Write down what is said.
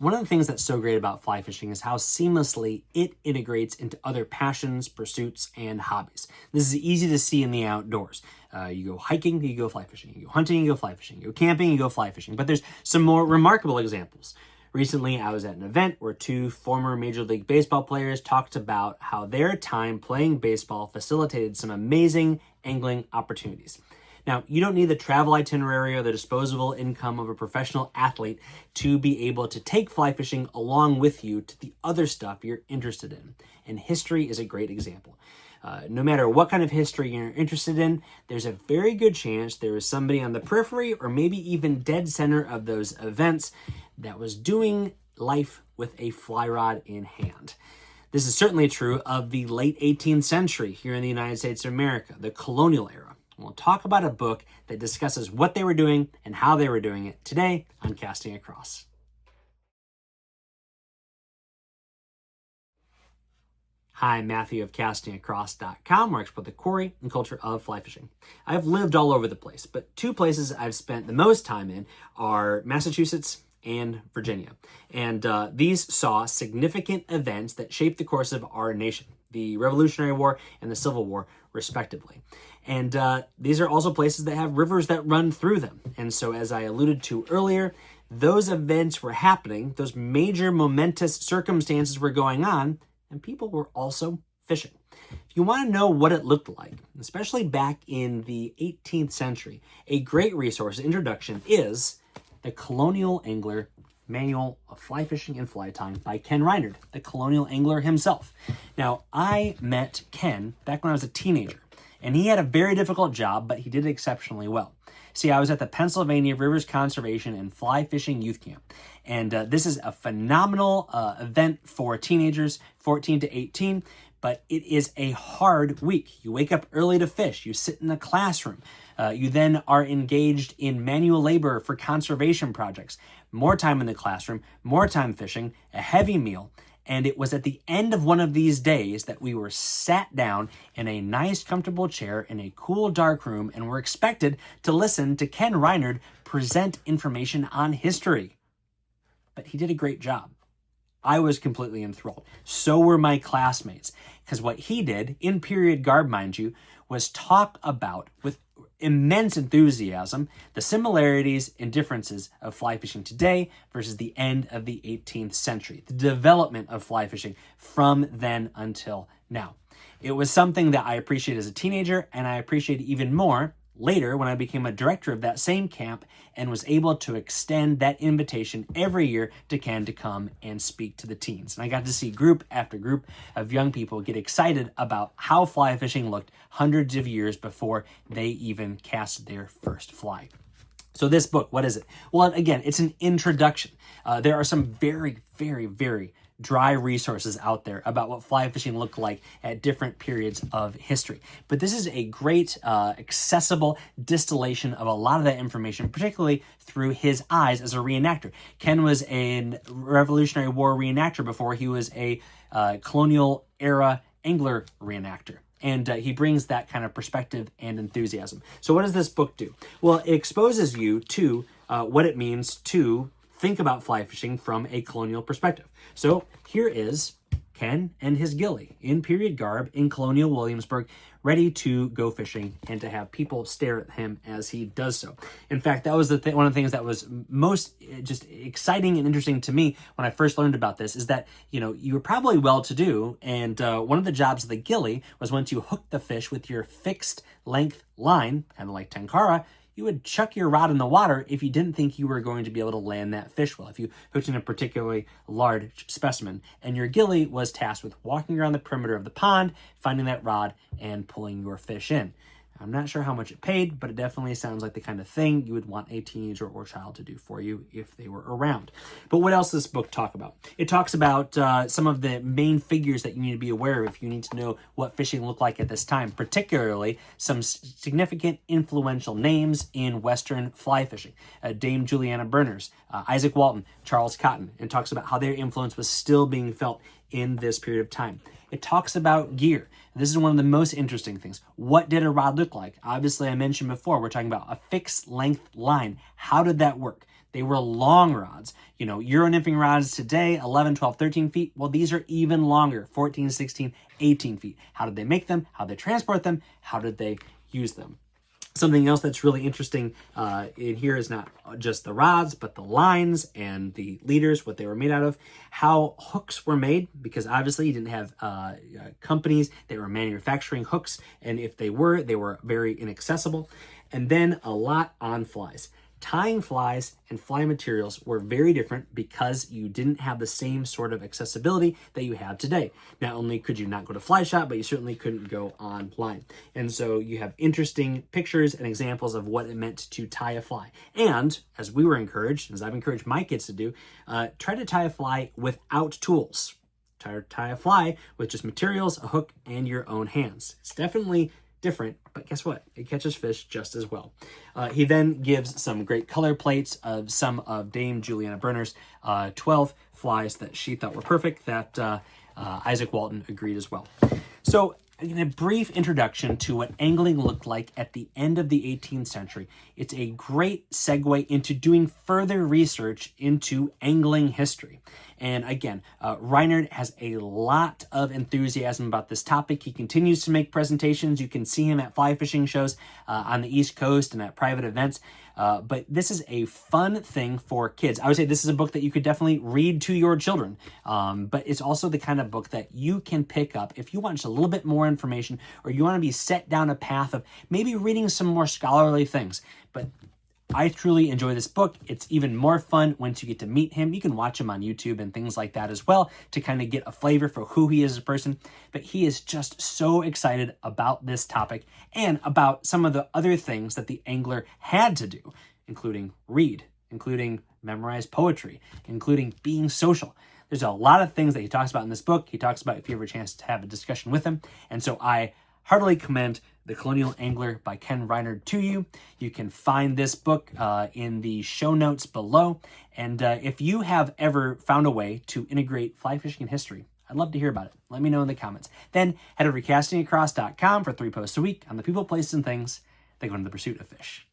One of the things that's so great about fly fishing is how seamlessly it integrates into other passions, pursuits, and hobbies. This is easy to see in the outdoors. You go hiking, you go fly fishing. You go hunting, you go fly fishing. You go camping, you go fly fishing. But there's some more remarkable examples. Recently, I was at an event where two former Major League Baseball players talked about how their time playing baseball facilitated some amazing angling opportunities. Now, you don't need the travel itinerary or the disposable income of a professional athlete to be able to take fly fishing along with you to the other stuff you're interested in. And history is a great example. No matter what kind of history you're interested in, there's a very good chance there is somebody on the periphery or maybe even dead center of those events that was doing life with a fly rod in hand. This is certainly true of the late 18th century here in the United States of America, the colonial era. We'll talk about a book that discusses what they were doing and how they were doing it today on Casting Across. Hi, I'm Matthew of castingacross.com, where I explore the quarry and culture of fly fishing. I've lived all over the place, but two places I've spent the most time in are Massachusetts and Virginia. And these saw significant events that shaped the course of our nation, the Revolutionary War and the Civil War, respectively. And these are also places that have rivers that run through them. And so, as I alluded to earlier, those events were happening, those major momentous circumstances were going on, and people were also fishing. If you want to know what it looked like, especially back in the 18th century, a great resource introduction is the Colonial Angler Manual of Fly Fishing and Fly Tying by Ken Reinard, the Colonial Angler himself. Now, I met Ken back when I was a teenager, and he had a very difficult job, but he did exceptionally well. See, I was at the Pennsylvania Rivers Conservation and Fly Fishing Youth Camp, and this is a phenomenal event for teenagers, 14 to 18, but it is a hard week. You wake up early to fish. You sit in a classroom. You then are engaged in manual labor for conservation projects. More time in the classroom, more time fishing, a heavy meal. And it was at the end of one of these days that we were sat down in a nice, comfortable chair in a cool, dark room and were expected to listen to Ken Reinard present information on history. But he did a great job. I was completely enthralled. So were my classmates. Because what he did, in period garb, mind you, was talk about, with immense enthusiasm, the similarities and differences of fly fishing today versus the end of the 18th century, the development of fly fishing from then until now. It was something that I appreciated as a teenager, and I appreciated even more later when I became a director of that same camp and was able to extend that invitation every year to Ken to come and speak to the teens. And I got to see group after group of young people get excited about how fly fishing looked hundreds of years before they even cast their first fly. So this book, what is it? Well, again, it's an introduction. There are some very, very, very dry resources out there about what fly fishing looked like at different periods of history. But this is a great, accessible distillation of a lot of that information, particularly through his eyes as a reenactor. Ken was a Revolutionary War reenactor before he was a colonial era angler reenactor. And he brings that kind of perspective and enthusiasm. So what does this book do? Well, it exposes you to what it means to think about fly fishing from a colonial perspective. So here is Ken and his ghillie in period garb in colonial Williamsburg, ready to go fishing and to have people stare at him as he does so. In fact, that was one of the things that was most just exciting and interesting to me when I first learned about this, is that, you were probably well-to-do, and one of the jobs of the ghillie was once you hooked the fish with your fixed length line, kind of like tenkara, you would chuck your rod in the water if you didn't think you were going to be able to land that fish well, if you hooked in a particularly large specimen. And your ghillie was tasked with walking around the perimeter of the pond, finding that rod, and pulling your fish in. I'm not sure how much it paid, but it definitely sounds like the kind of thing you would want a teenager or child to do for you if they were around. But what else does this book talk about? It talks about some of the main figures that you need to be aware of if you need to know what fishing looked like at this time, particularly some significant influential names in Western fly fishing. Dame Juliana Berners, Isaac Walton, Charles Cotton, and talks about how their influence was still being felt in this period of time. It talks about gear. This is one of the most interesting things. What did a rod look like? Obviously, I mentioned before, we're talking about a fixed length line. How did that work? They were long rods. You know, Euro nymphing rods today, 11, 12, 13 feet. Well, these are even longer, 14, 16, 18 feet. How did they make them? How did they transport them? How did they use them? Something else that's really interesting in here is not just the rods, but the lines and the leaders, what they were made out of, how hooks were made, because obviously you didn't have companies that were manufacturing hooks, and if they were very inaccessible. And then a lot on flies. Tying flies and fly materials were very different because you didn't have the same sort of accessibility that you have today. Not only could you not go to fly shop, but you certainly couldn't go online. And so you have interesting pictures and examples of what it meant to tie a fly. And as we were encouraged, as I've encouraged my kids to do, try to tie a fly without tools. Tie a fly with just materials, a hook, and your own hands. It's definitely different, but guess what? It catches fish just as well. He then gives some great color plates of some of Dame Juliana Berner's 12 flies that she thought were perfect, that Isaac Walton agreed as well. So in a brief introduction to what angling looked like at the end of the 18th century, it's a great segue into doing further research into angling history. And again, Reinard has a lot of enthusiasm about this topic. He continues to make presentations. You can see him at fly fishing shows on the East Coast and at private events. But this is a fun thing for kids. I would say this is a book that you could definitely read to your children. But it's also the kind of book that you can pick up if you want just a little bit more information, or you want to be set down a path of maybe reading some more scholarly things. But I truly enjoy this book. It's even more fun once you get to meet him. You can watch him on YouTube and things like that as well to kind of get a flavor for who he is as a person. But he is just so excited about this topic and about some of the other things that the angler had to do, including read, including memorize poetry, including being social. There's a lot of things that he talks about in this book. He talks about if you have a chance to have a discussion with him. And so I heartily commend The Colonial Angler by Ken Reinard to you. You can find this book in the show notes below. And if you have ever found a way to integrate fly fishing in history, I'd love to hear about it. Let me know in the comments. Then head over to castingacross.com for 3 posts a week on the people, places, and things that go into the pursuit of fish.